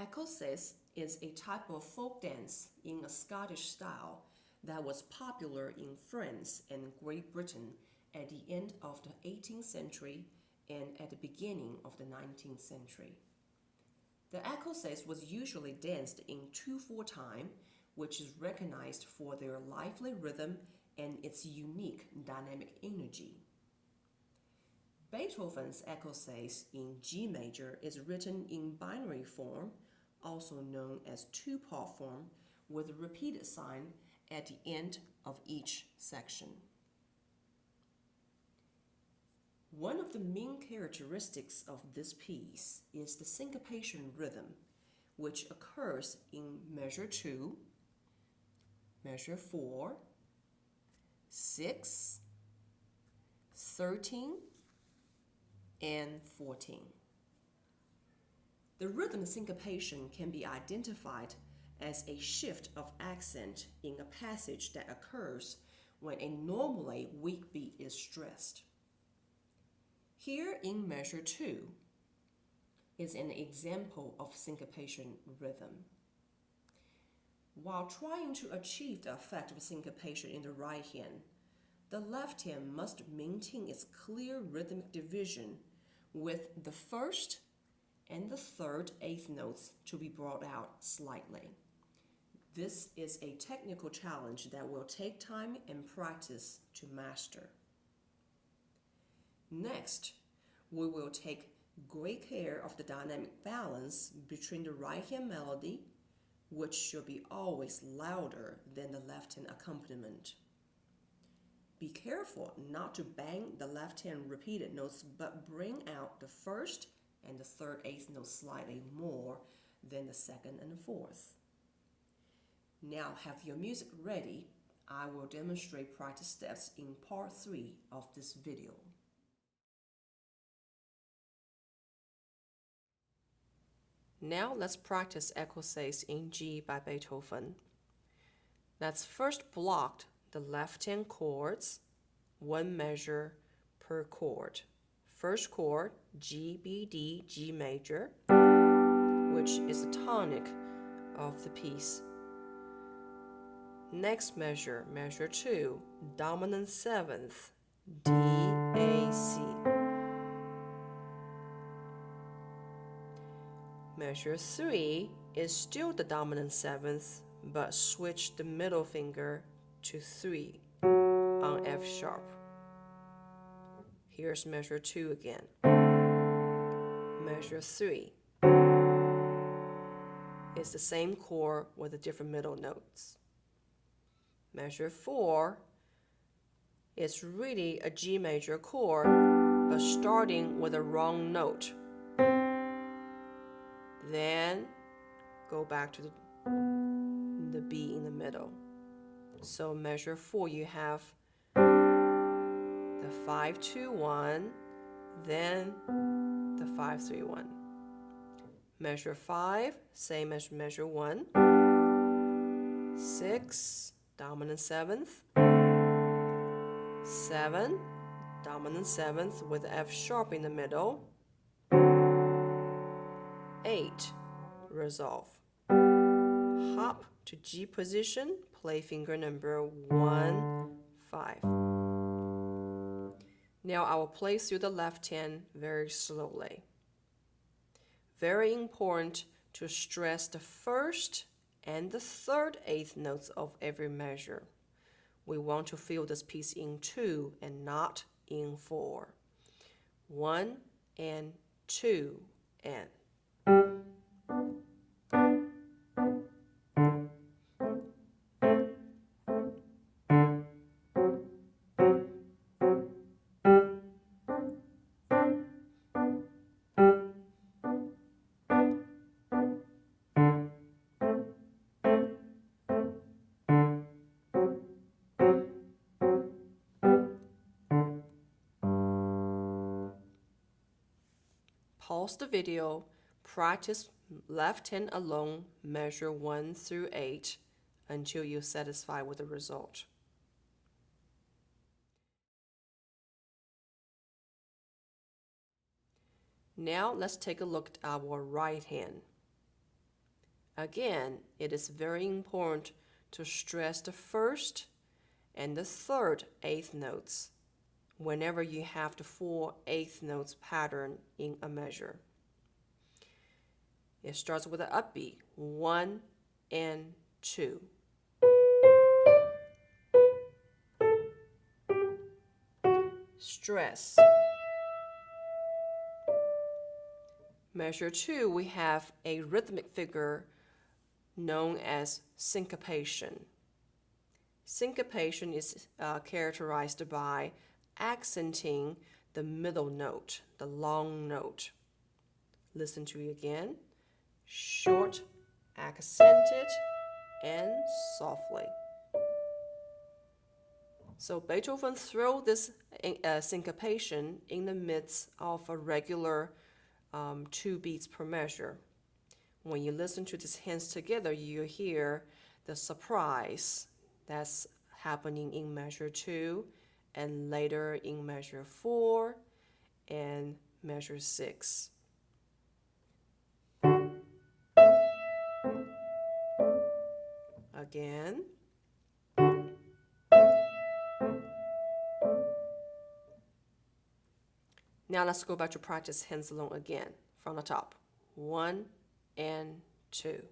Ecossaise is a type of folk dance in a Scottish style that was popular in France and Great Britain at the end of the 18th century and at the beginning of the 19th century. The Ecossaise was usually danced in 2/4 time, which is recognized for their lively rhythm and its unique dynamic energy. Beethoven's Ecossaise in G major is written in binary form, also known as two-part form, with a repeated sign at the end of each section. One of the main characteristics of this piece is the syncopation rhythm, which occurs in measure 2, measure 4, 6, 13, and 14. The rhythm syncopation can be identified as a shift of accent in a passage that occurs when a normally weak beat is stressed. Here in measure 2 is an example of syncopation rhythm. While trying to achieve the effect of syncopation in the right hand, the left hand must maintain its clear rhythmic division with the first and the third eighth notes to be brought out slightly. This is a technical challenge that will take time and practice to master. Next, we will take great care of the dynamic balance between the right hand melody, which should be always louder than the left hand accompaniment. Be careful not to bang the left hand repeated notes, but bring out the first and the third eighth notes slightly more than the second and the fourth. Now have your music ready. I will demonstrate practice steps in part 3 of this video. Now let's practice Ecossaise in G by Beethoven. Let's first block the left hand chords, one measure per chord. First chord, G, B, D, G major, which is the tonic of the piece. Next measure, measure 2, dominant 7th, D, A, C. Measure 3 is still the dominant 7th, but switch the middle finger to 3 on F sharp. Here's measure 2 again. Measure 3 is the same chord with the different middle notes. Measure 4 is really a G major chord, but starting with a wrong note. Then go back to the B in the middle. So measure 4, you have the 5-2-1, then the 5-3-1. Measure 5, same as measure 1. 6, dominant 7th. 7, dominant 7th with F sharp in the middle. 8, resolve. Hop to G position, play finger number 1, 5. Now I will play through the left hand very slowly. Very important to stress the first and the third eighth notes of every measure. We want to feel this piece in 2 and not in 4. 1 and 2 and. Pause the video, practice left hand alone, measure 1 through 8 until you're satisfied with the result. Now let's take a look at our right hand. Again, it is very important to stress the first and the third eighth notes whenever you have the four eighth notes pattern in a measure. It starts with an upbeat, 1 and 2. Stress. Measure 2, we have a rhythmic figure known as syncopation. Syncopation is characterized by accenting the middle note, the long note. Listen to it again. Short, accented, and softly. So Beethoven threw this syncopation in the midst of a regular 2 beats per measure. When you listen to these hands together, you hear the surprise that's happening in measure 2 and later in measure 4 and measure 6. Again. Now let's go back to practice hands alone again from the top. 1 and 2.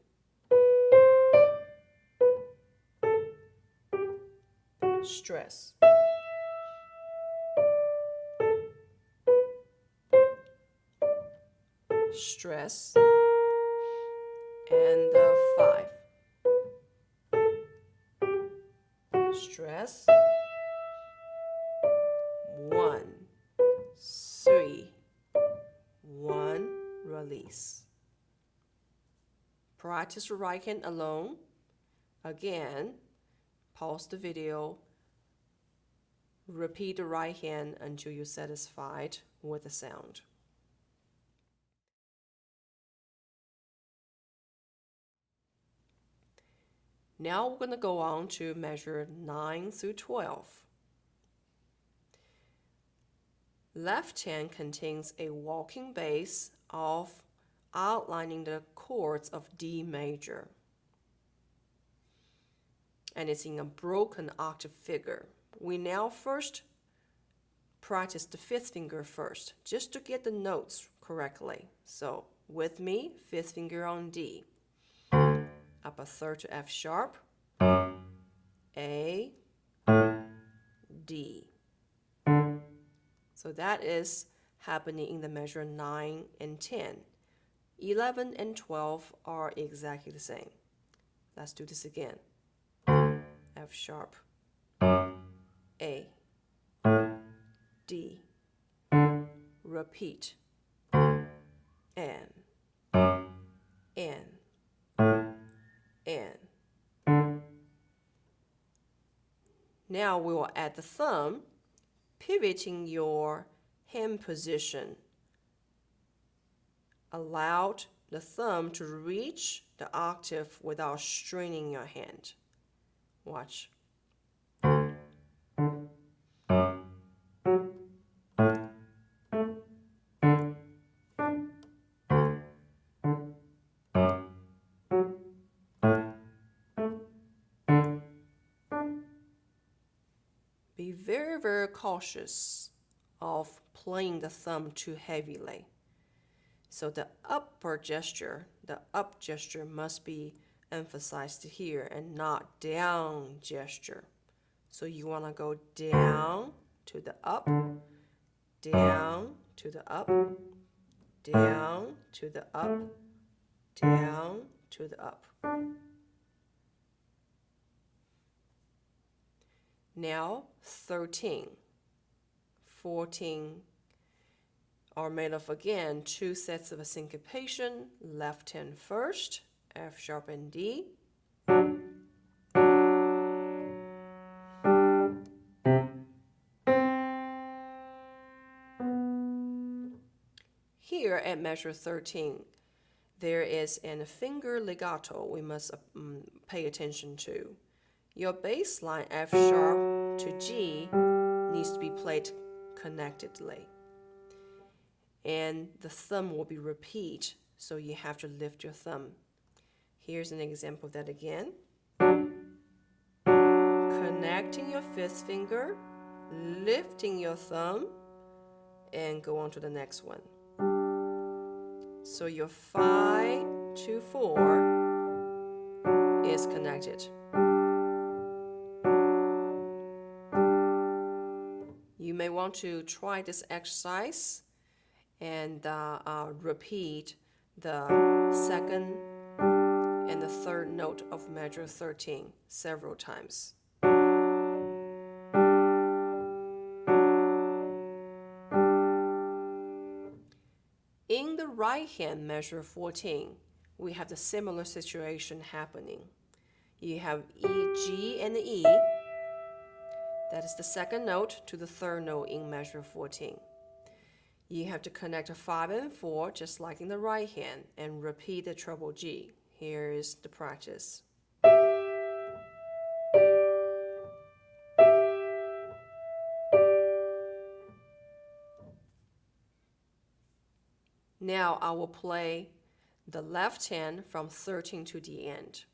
Stress. Stress. And 5. Stress. 1, 3, 1, release. Practice right hand alone. Again, pause the video. Repeat the right hand until you're satisfied with the sound. Now we're going to go on to measure 9 through 12. Left hand contains a walking bass of outlining the chords of D major. And it's in a broken octave figure. We now first practice the 5th finger first, just to get the notes correctly. So with me, 5th finger on D. Up a third to F sharp, A, D. So that is happening in the measure 9 and 10. 11 and 12 are exactly the same. Let's do this again. F sharp, A, D. Repeat. N. Now we will add the thumb, pivoting your hand position. Allow the thumb to reach the octave without straining your hand. Watch. Be very, very cautious of playing the thumb too heavily. So the upward gesture, the up gesture must be emphasized here and not down gesture. So you want to go down to the up, down to the up, down to the up, down to the up. Now 13, 14 are made of, again, 2 sets of a syncopation. Left hand first, F sharp and D. Here at measure 13, there is a finger legato we must pay attention to. Your bass line F sharp to G needs to be played connectedly. And the thumb will be repeat, so you have to lift your thumb. Here's an example of that again. Connecting your fifth finger, lifting your thumb, and go on to the next one. So your 5 to 4 is connected. You may want to try this exercise and repeat the second and the third note of measure 13 several times. In the right hand measure 14, we have the similar situation happening. You have E, G, and E. That is the second note to the third note in measure 14. You have to connect a 5 and 4 just like in the right hand and repeat the treble G. Here is the practice. Now I will play the left hand from 13 to the end.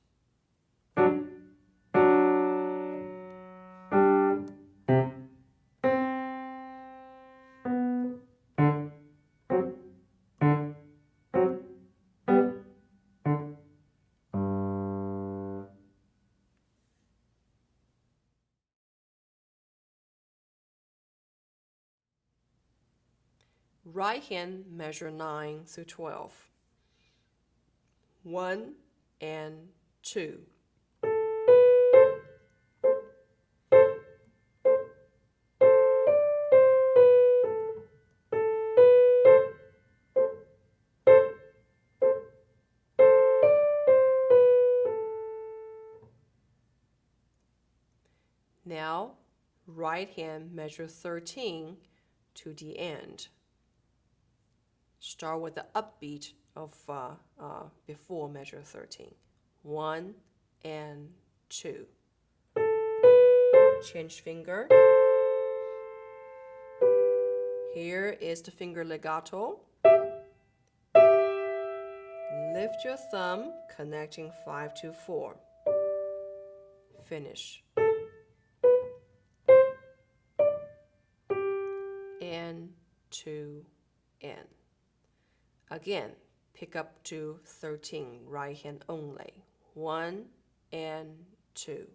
Right hand measure 9 through 12. 1 and 2. Now, right hand measure 13 to the end. Start with the upbeat of before measure 13. 1 and 2. Change finger. Here is the finger legato. Lift your thumb, connecting 5 to 4. Finish. And 2 and. Again, pick up to 13, right hand only. 1 and 2.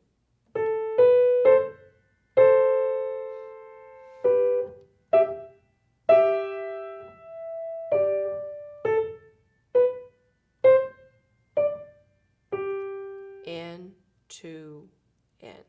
And 2 and.